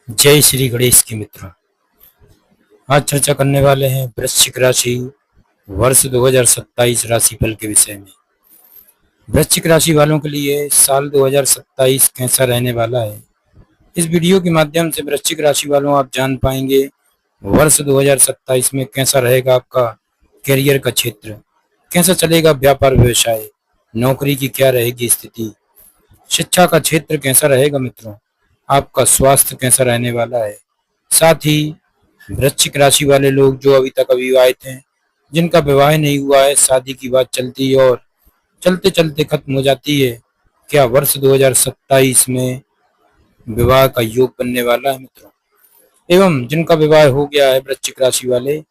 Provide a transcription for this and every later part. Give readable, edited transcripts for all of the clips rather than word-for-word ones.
जय श्री गणेश के मित्रों। आज चर्चा करने वाले हैं वृश्चिक राशि वर्ष 2027 राशिफल के विषय में। वृश्चिक राशि वालों के लिए साल 2027 कैसा रहने वाला है, इस वीडियो के माध्यम से वृश्चिक राशि वालों आप जान पाएंगे वर्ष 2027 में कैसा रहेगा आपका करियर का क्षेत्र, कैसा चलेगा व्यापार व्यवसाय, नौकरी की क्या रहेगी स्थिति, शिक्षा का क्षेत्र कैसा रहेगा मित्रों, आपका स्वास्थ्य कैसा रहने वाला है। साथ ही वृश्चिक राशि वाले लोग जो अभी तक अविवाहित हैं, जिनका विवाह नहीं हुआ है, शादी की बात चलती है और चलते चलते खत्म हो जाती है, क्या वर्ष 2027 में विवाह का योग बनने वाला है मित्रों। एवं जिनका विवाह हो गया है वृश्चिक राशि वाले,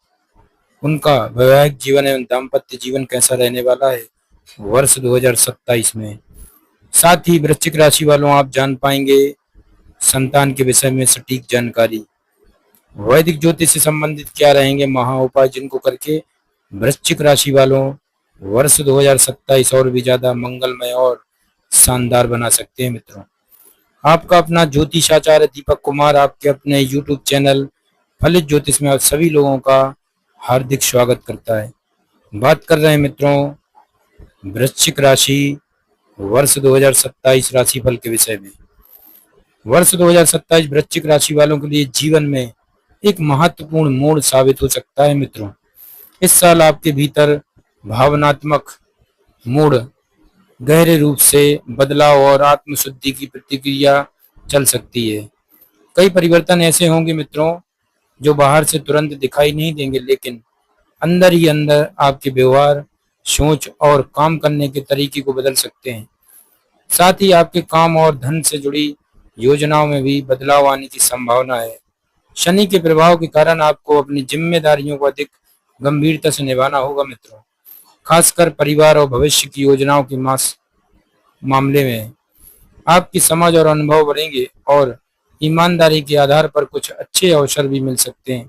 उनका वैवाहिक जीवन एवं दाम्पत्य जीवन कैसा रहने वाला है वर्ष 2027 में। साथ ही वृश्चिक राशि वालों आप जान पाएंगे संतान के विषय में सटीक जानकारी, वैदिक ज्योतिष से संबंधित क्या रहेंगे महा उपाय, जिनको करके वृश्चिक राशि वालों वर्ष 2027 और भी ज्यादा मंगलमय और शानदार बना सकते हैं मित्रों। आपका अपना ज्योतिषाचार्य दीपक कुमार आपके अपने YouTube चैनल फलित ज्योतिष में आप सभी लोगों का हार्दिक स्वागत करता है। बात कर रहे हैं मित्रों वृश्चिक राशि वर्ष 2027 राशिफल के विषय में। वर्ष 2027 वृश्चिक राशि वालों के लिए जीवन में एक महत्वपूर्ण मोड़ साबित हो सकता है मित्रों। इस साल आपके भीतर भावनात्मक मोड़ गहरे रूप से बदलाव और आत्मशुद्धि की प्रतिक्रिया चल सकती है। कई परिवर्तन ऐसे होंगे मित्रों जो बाहर से तुरंत दिखाई नहीं देंगे, लेकिन अंदर ही अंदर आपके व्यवहार, सोच और काम करने के तरीके को बदल सकते हैं। साथ ही आपके काम और धन से जुड़ी योजनाओं में भी बदलाव आने की संभावना है। शनि के प्रभाव के कारण आपको अपनी जिम्मेदारियों को अधिक गंभीरता से निभाना होगा मित्रों, खासकर परिवार और भविष्य की योजनाओं के मामले में। आपकी समझ और अनुभव बढ़ेंगे और ईमानदारी के आधार पर कुछ अच्छे अवसर भी मिल सकते हैं।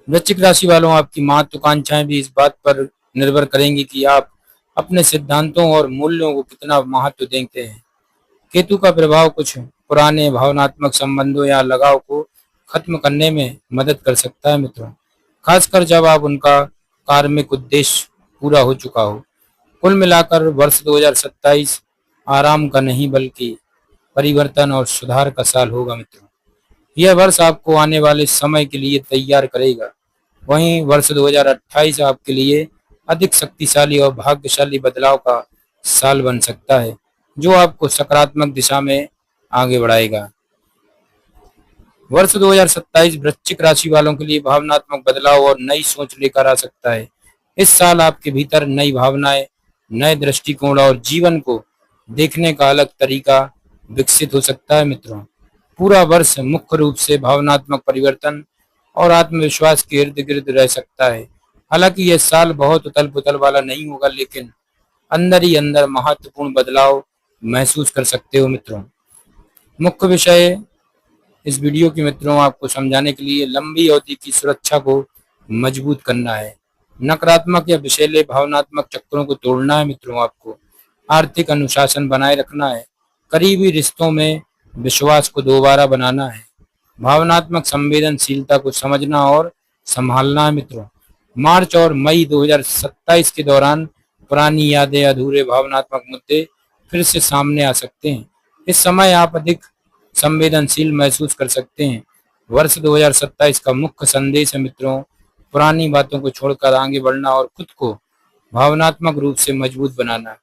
वृश्चिक राशि वालों आपकी महत्वाकांक्षाएं भी इस बात पर निर्भर करेंगी कि आप अपने सिद्धांतों और मूल्यों को कितना महत्व देते हैं। केतु का प्रभाव कुछ पुराने भावनात्मक संबंधों या लगाव को खत्म करने में मदद कर सकता है मित्रों, खासकर जब आप उनका कार्मिक उद्देश्य पूरा हो चुका हो। कुल मिलाकर वर्ष 2027 आराम का नहीं बल्कि परिवर्तन और सुधार का साल होगा मित्रों। यह वर्ष आपको आने वाले समय के लिए तैयार करेगा। वहीं वर्ष 2028 आपके लिए अधिक शक्तिशाली और भाग्यशाली बदलाव का साल बन सकता है, जो आपको सकारात्मक दिशा में आगे बढ़ाएगा। वर्ष 2027 वृश्चिक राशि वालों के लिए भावनात्मक बदलाव और नई सोच लेकर आ सकता है। इस साल आपके भीतर नई भावनाएं, नए दृष्टिकोण और जीवन को देखने का अलग तरीका विकसित हो सकता है मित्रों। पूरा वर्ष मुख्य रूप से भावनात्मक परिवर्तन और आत्मविश्वास के इर्द गिर्द रह सकता है। हालांकि यह साल बहुत उथल पुथल वाला नहीं होगा, लेकिन अंदर ही अंदर महत्वपूर्ण बदलाव महसूस कर सकते हो मित्रों। मुख्य विषय इस वीडियो के मित्रों आपको समझाने के लिए लंबी अवधि की सुरक्षा को मजबूत करना है, नकारात्मक या विषैले भावनात्मक चक्रों को तोड़ना है मित्रों। आपको आर्थिक अनुशासन बनाए रखना है, करीबी रिश्तों में विश्वास को दोबारा बनाना है, भावनात्मक संवेदनशीलता को समझना और संभालना है मित्रों। मार्च और मई 2027 के दौरान पुरानी यादें, अधूरे भावनात्मक मुद्दे फिर से सामने आ सकते हैं। इस समय आप अधिक संवेदनशील महसूस कर सकते हैं। वर्ष 2027 का मुख्य संदेश है मित्रों पुरानी बातों को छोड़कर आगे बढ़ना और खुद को भावनात्मक रूप से मजबूत बनाना।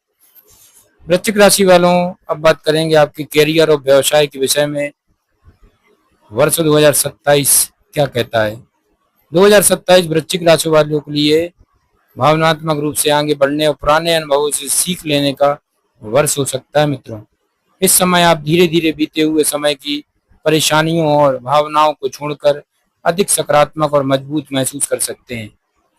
वृश्चिक राशि वालों अब बात करेंगे आपके कैरियर और व्यवसाय के विषय में। वर्ष 2027 क्या कहता है। 2027 वृश्चिक राशि वालों के लिए भावनात्मक रूप से आगे बढ़ने और पुराने अनुभवों से सीख लेने का वर्ष हो सकता है मित्रों। इस समय आप धीरे धीरे बीते हुए समय की परेशानियों और भावनाओं को छोड़कर अधिक सकारात्मक और मजबूत महसूस कर सकते हैं।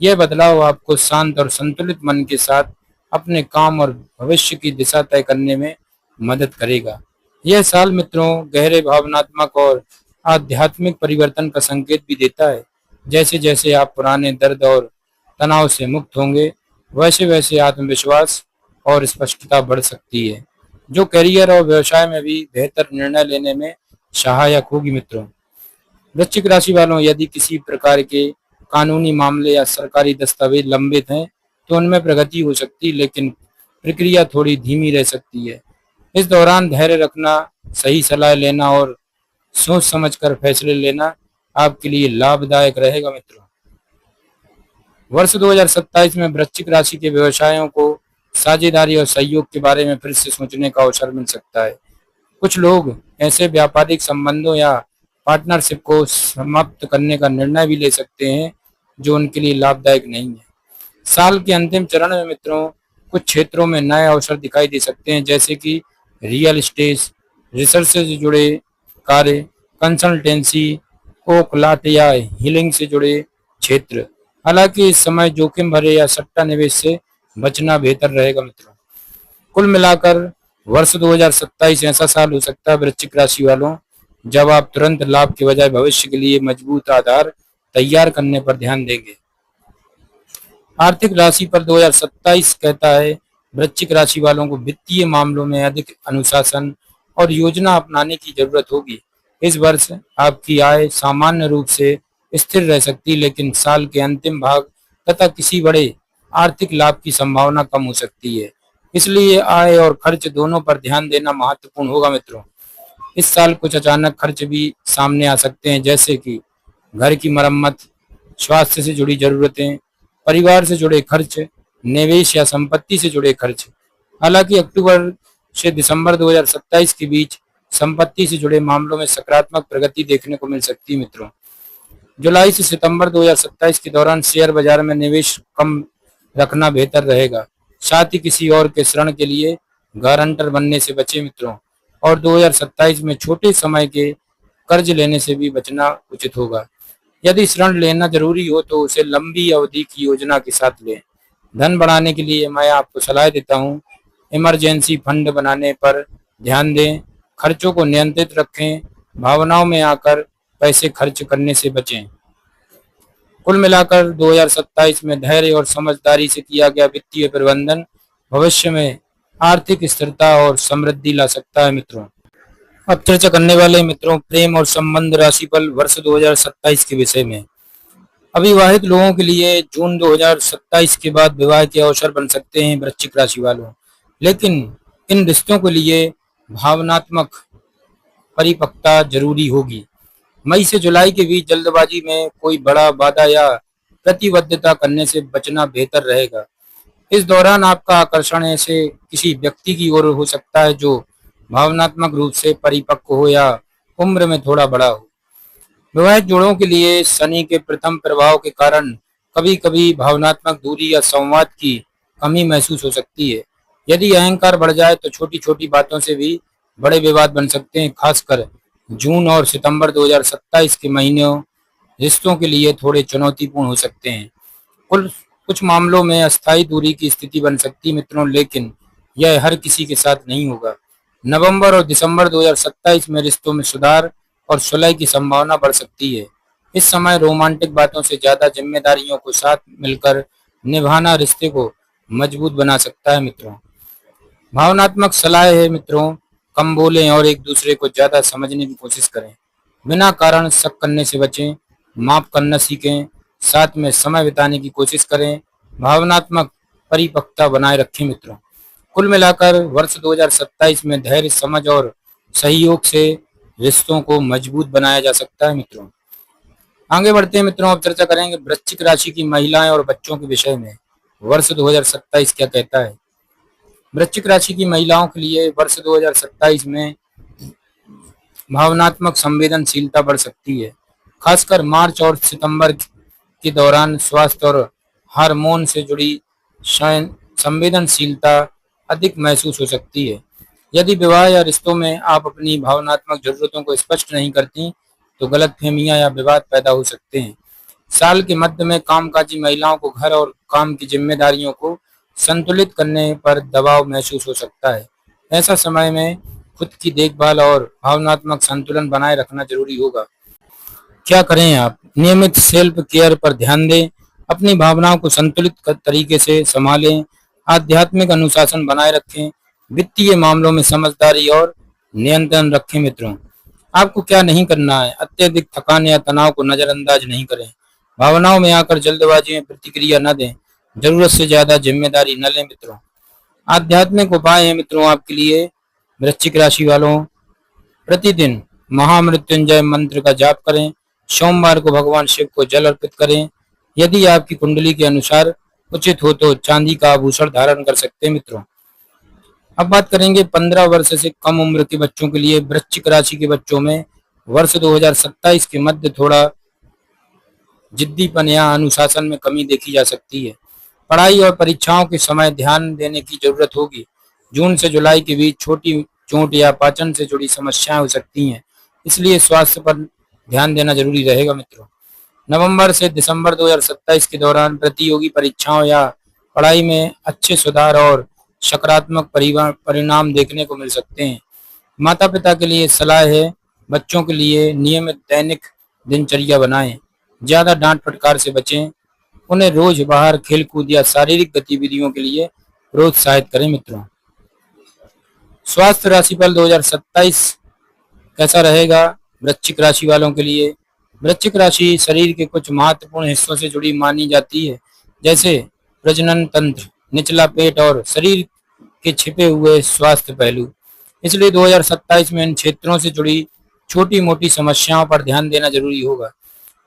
यह बदलाव आपको शांत और संतुलित मन के साथ अपने काम और भविष्य की दिशा तय करने में मदद करेगा। यह साल मित्रों गहरे भावनात्मक और आध्यात्मिक परिवर्तन का संकेत भी देता है। जैसे जैसे आप पुराने दर्द और तनाव से मुक्त होंगे, वैसे वैसे आत्मविश्वास और स्पष्टता बढ़ सकती है, जो करियर और व्यवसाय में भी बेहतर निर्णय लेने में सहायक होगी मित्रों। वृश्चिक राशि वालों, यदि किसी प्रकार के कानूनी मामले या सरकारी दस्तावेज लंबित हैं तो उनमें प्रगति हो सकती है, लेकिन प्रक्रिया थोड़ी धीमी रह सकती है। इस दौरान धैर्य रखना, सही सलाह लेना और सोच समझकर फैसले लेना आपके लिए लाभदायक रहेगा मित्रों। वर्ष 2027 में वृश्चिक राशि के व्यवसायों को साझेदारी और सहयोग के बारे में फिर से सोचने का अवसर मिल सकता है। कुछ लोग ऐसे व्यापारिक संबंधों या पार्टनरशिप को समाप्त करने का निर्णय भी ले सकते हैं जो उनके लिए लाभदायक नहीं है। साल के अंतिम चरण में मित्रों कुछ क्षेत्रों में नए अवसर दिखाई दे सकते हैं, जैसे कि रियल एस्टेट, रिसर्च से जुड़े कार्य, कंसल्टेंसी, ओकलाट या हीलिंग से जुड़े क्षेत्र। हालांकि इस समय जोखिम भरे या सट्टा निवेश से बचना बेहतर रहेगा मित्रों। कुल मिलाकर वर्ष 2027 ऐसा साल हो सकता है वृश्चिक राशि वालों, जब आप तुरंत लाभ के बजाय भविष्य के लिए मजबूत आधार तैयार करने पर ध्यान देंगे। आर्थिक राशि पर 2027 कहता है वृश्चिक राशि वालों को वित्तीय मामलों में अधिक अनुशासन और योजना अपनाने की जरूरत होगी। इस वर्ष आपकी आय सामान्य रूप से स्थिर रह सकती, लेकिन साल के अंतिम भाग तथा किसी बड़े आर्थिक लाभ की संभावना कम हो सकती है। इसलिए आय और खर्च दोनों पर ध्यान देना महत्वपूर्ण होगा मित्रों। इस साल कुछ अचानक खर्च भी सामने आ सकते हैं, जैसे कि घर की मरम्मत, स्वास्थ्य से जुड़ी जरूरतें, परिवार से जुड़े खर्च, निवेश या संपत्ति से जुड़े खर्च। हालांकि अक्टूबर से दिसंबर 2027 के बीच संपत्ति से जुड़े मामलों में सकारात्मक प्रगति देखने को मिल सकती है मित्रों। जुलाई से सितंबर 2027 के दौरान शेयर बाजार में निवेश कम रखना बेहतर रहेगा। साथ ही किसी और के ऋण के लिए गारंटर बनने से बचे मित्रों, और 2027 में छोटे समय के कर्ज लेने से भी बचना उचित होगा। यदि ऋण लेना जरूरी हो तो उसे लंबी अवधि की योजना के साथ लें। धन बढ़ाने के लिए मैं आपको सलाह देता हूं, इमरजेंसी फंड बनाने पर ध्यान दें, खर्चों को नियंत्रित रखें, भावनाओं में आकर पैसे खर्च करने से बचें। कुल मिलाकर 2027 में धैर्य और समझदारी से किया गया वित्तीय प्रबंधन भविष्य में आर्थिक स्थिरता और समृद्धि ला सकता है मित्रों। अब चर्चा करने वाले मित्रों प्रेम और संबंध राशिफल वर्ष 2027 के विषय में। अविवाहित लोगों के लिए जून 2027 के बाद विवाह के अवसर बन सकते हैं वृश्चिक राशि वालों, लेकिन इन रिश्तों के लिए भावनात्मक परिपक्वता जरूरी होगी। मई से जुलाई के बीच जल्दबाजी में कोई बड़ा वादा या प्रतिबद्धता करने से बचना बेहतर रहेगा। इस दौरान आपका आकर्षण ऐसे किसी व्यक्ति की ओर हो सकता है जो भावनात्मक रूप से परिपक्व हो या उम्र में थोड़ा बड़ा हो। विवाहित जोड़ों के लिए शनि के प्रथम प्रभाव के कारण कभी कभी भावनात्मक दूरी या संवाद की कमी महसूस हो सकती है। यदि अहंकार बढ़ जाए तो छोटी छोटी बातों से भी बड़े विवाद बन सकते हैं। खासकर जून और सितंबर 2027 के महीनों रिश्तों के लिए थोड़े चुनौतीपूर्ण हो सकते हैं। कुछ मामलों में अस्थायी दूरी की स्थिति बन सकती है मित्रों, लेकिन यह हर किसी के साथ नहीं होगा। नवंबर और दिसंबर 2027 में रिश्तों में सुधार और सुलह की संभावना बढ़ सकती है। इस समय रोमांटिक बातों से ज्यादा जिम्मेदारियों को साथ मिलकर निभाना रिश्ते को मजबूत बना सकता है मित्रों। भावनात्मक सलाह है मित्रों, कम बोलें और एक दूसरे को ज्यादा समझने की कोशिश करें। बिना कारण शक करने से बचें, माफ करना सीखें, साथ में समय बिताने की कोशिश करें, भावनात्मक परिपक्वता बनाए रखें मित्रों। कुल मिलाकर वर्ष 2027 में धैर्य, समझ और सहयोग से रिश्तों को मजबूत बनाया जा सकता है मित्रों। आगे बढ़ते हैं मित्रों, अब चर्चा करेंगे वृश्चिक राशि की महिलाएं और बच्चों के विषय में। वर्ष 2027 क्या कहता है? वृश्चिक राशि की महिलाओं के लिए वर्ष 2027 में भावनात्मक संवेदनशीलता बढ़ सकती है। खासकर मार्च और सितंबर के दौरान स्वास्थ्य और हार्मोन से जुड़ी संवेदनशीलता अधिक महसूस हो सकती है। यदि विवाह या रिश्तों में आप अपनी भावनात्मक जरूरतों को स्पष्ट नहीं करती तो गलतफहमियां या विवाद पैदा हो सकते हैं। साल के मध्य में कामकाजी महिलाओं को घर और काम की जिम्मेदारियों को संतुलित करने पर दबाव महसूस हो सकता है। ऐसा समय में खुद की देखभाल और भावनात्मक संतुलन बनाए रखना जरूरी होगा। क्या करें आप? नियमित सेल्फ केयर पर ध्यान दें, अपनी भावनाओं को संतुलित तरीके से संभालें, आध्यात्मिक अनुशासन बनाए रखें, वित्तीय मामलों में समझदारी और नियंत्रण रखें मित्रों। आपको क्या नहीं करना है, अत्यधिक थकान या तनाव को नजरअंदाज नहीं करें, भावनाओं में आकर जल्दबाजी में प्रतिक्रिया न दें, जरूरत से ज्यादा जिम्मेदारी न लें मित्रों। आध्यात्मिक उपाय है मित्रों आपके लिए वृश्चिक राशि वालों, प्रतिदिन महामृत्युंजय मंत्र का जाप करें, सोमवार को भगवान शिव को जल अर्पित करें, यदि आपकी कुंडली के अनुसार उचित हो तो चांदी का आभूषण धारण कर सकते हैं मित्रों। अब बात करेंगे 15 वर्ष से कम उम्र के बच्चों के लिए। वृश्चिक राशि के बच्चों में वर्ष 2027 के मध्य थोड़ा जिद्दीपन या अनुशासन में कमी देखी जा सकती है। पढ़ाई और परीक्षाओं के समय ध्यान देने की जरूरत होगी। जून से जुलाई के बीच छोटी चोट या पाचन से जुड़ी समस्याएं हो सकती हैं, इसलिए स्वास्थ्य पर ध्यान देना जरूरी रहेगा मित्रों। नवंबर से दिसंबर 2027 के दौरान प्रतियोगी परीक्षाओं या पढ़ाई में अच्छे सुधार और सकारात्मक परिणाम देखने को मिल सकते हैं। माता पिता के लिए सलाह है, बच्चों के लिए नियमित दैनिक दिनचर्या बनाएं, ज्यादा डांट फटकार से बचें, उन्हें रोज बाहर खेल कूद या शारीरिक गतिविधियों के लिए प्रोत्साहित करें मित्रों। स्वास्थ्य राशिफल 2027 कैसा रहेगा वृश्चिक राशि वालों के लिए। वृश्चिक राशि शरीर के कुछ महत्वपूर्ण हिस्सों से जुड़ी मानी जाती है, जैसे प्रजनन तंत्र, निचला पेट और शरीर के छिपे हुए स्वास्थ्य पहलू। इसलिए 2027 में इन क्षेत्रों से जुड़ी छोटी मोटी समस्याओं पर ध्यान देना जरूरी होगा।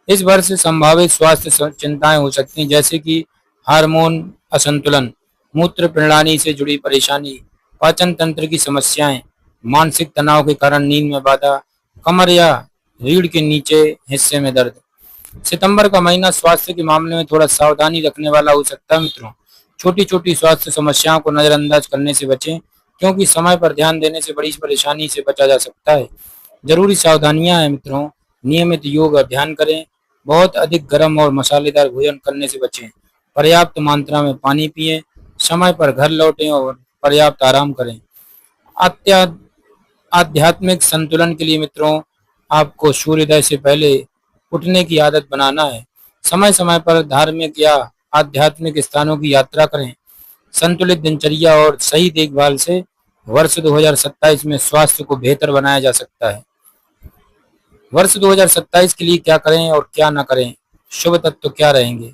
इस वर्ष संभावित स्वास्थ्य चिंताएं हो सकती हैं, जैसे कि हार्मोन असंतुलन, मूत्र प्रणाली से जुड़ी परेशानी, पाचन तंत्र की समस्याएं, मानसिक तनाव के कारण नींद में बाधा, कमर या रीढ़ के नीचे हिस्से में दर्द। सितंबर का महीना स्वास्थ्य के मामले में थोड़ा सावधानी रखने वाला हो सकता है मित्रों। छोटी छोटी स्वास्थ्य समस्याओं को नजरअंदाज करने से बचें, क्योंकि समय पर ध्यान देने से बड़ी परेशानी से बचा जा सकता है। जरूरी सावधानियां हैं मित्रों, नियमित योग और ध्यान करें, बहुत अधिक गर्म और मसालेदार भोजन करने से बचें, पर्याप्त मात्रा में पानी पिएं, समय पर घर लौटें और पर्याप्त आराम करें। आध्यात्मिक संतुलन के लिए मित्रों आपको सूर्योदय से पहले उठने की आदत बनाना है। समय समय पर धार्मिक या आध्यात्मिक स्थानों की यात्रा करें। संतुलित दिनचर्या और सही देखभाल से वर्ष 2027 में स्वास्थ्य को बेहतर बनाया जा सकता है। वर्ष 2027 के लिए क्या करें और क्या ना करें, शुभ तत्व क्या रहेंगे,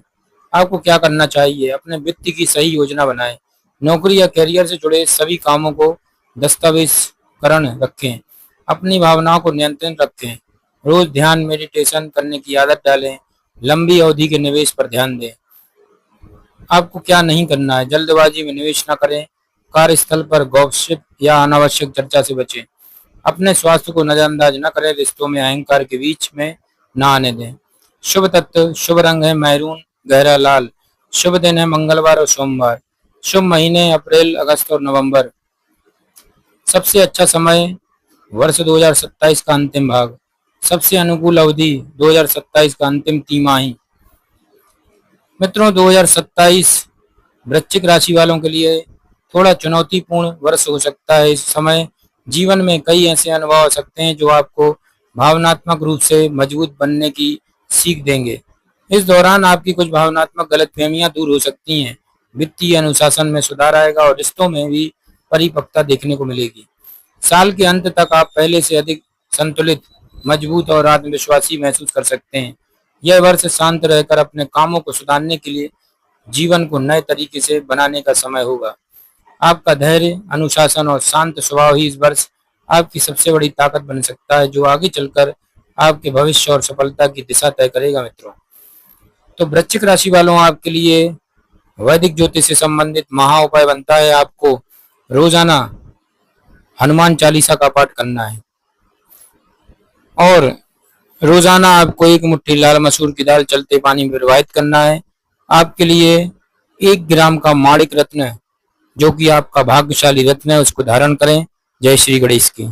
आपको क्या करना चाहिए। अपने वित्त की सही योजना बनाएं। नौकरी या कैरियर से जुड़े सभी कामों को दस्तावेजीकरण रखें। अपनी भावनाओं को नियंत्रण रखें। रोज ध्यान मेडिटेशन करने की आदत डालें। लंबी अवधि के निवेश पर ध्यान दें। आपको क्या नहीं करना है, जल्दबाजी में निवेश न करें। कार्यस्थल पर गॉसिप या अनावश्यक चर्चा से बचें। अपने स्वास्थ्य को नजरअंदाज न करें। रिश्तों में अहंकार के बीच में न आने दें। शुभ तत्व, शुभ रंग है मैरून गहरा लाल। शुभ दिन है मंगलवार और सोमवार। शुभ महीने अप्रैल, अगस्त और नवंबर। सबसे अच्छा समय वर्ष 2027 का अंतिम भाग। सबसे अनुकूल अवधि 2027 का अंतिम तिमाही। मित्रों 2027 वृश्चिक राशि वालों के लिए थोड़ा चुनौतीपूर्ण वर्ष हो सकता है। इस समय जीवन में कई ऐसे अनुभव हो सकते हैं जो आपको भावनात्मक रूप से मजबूत बनने की सीख देंगे। इस दौरान आपकी कुछ भावनात्मक गलतफहमियां दूर हो सकती हैं। वित्तीय अनुशासन में सुधार आएगा और रिश्तों में भी परिपक्वता देखने को मिलेगी। साल के अंत तक आप पहले से अधिक संतुलित, मजबूत और आत्मविश्वासी महसूस कर सकते हैं। यह वर्ष शांत रहकर अपने कामों को सुधारने के लिए जीवन को नए तरीके से बनाने का समय होगा। आपका धैर्य, अनुशासन और शांत स्वभाव ही इस वर्ष आपकी सबसे बड़ी ताकत बन सकता है, जो आगे चलकर आपके भविष्य और सफलता की दिशा तय करेगा मित्रों। तो वृश्चिक राशि वालों, आपके लिए वैदिक ज्योतिष से संबंधित महा उपाय बनता है आपको रोजाना हनुमान चालीसा का पाठ करना है और रोजाना आपको 1 मुट्ठी लाल मसूर की दाल चलते पानी में प्रवाहित करना है। आपके लिए 1 ग्राम का माणिक रत्न, जो कि आपका भाग्यशाली रत्न है, उसको धारण करें। जय श्री गणेश की।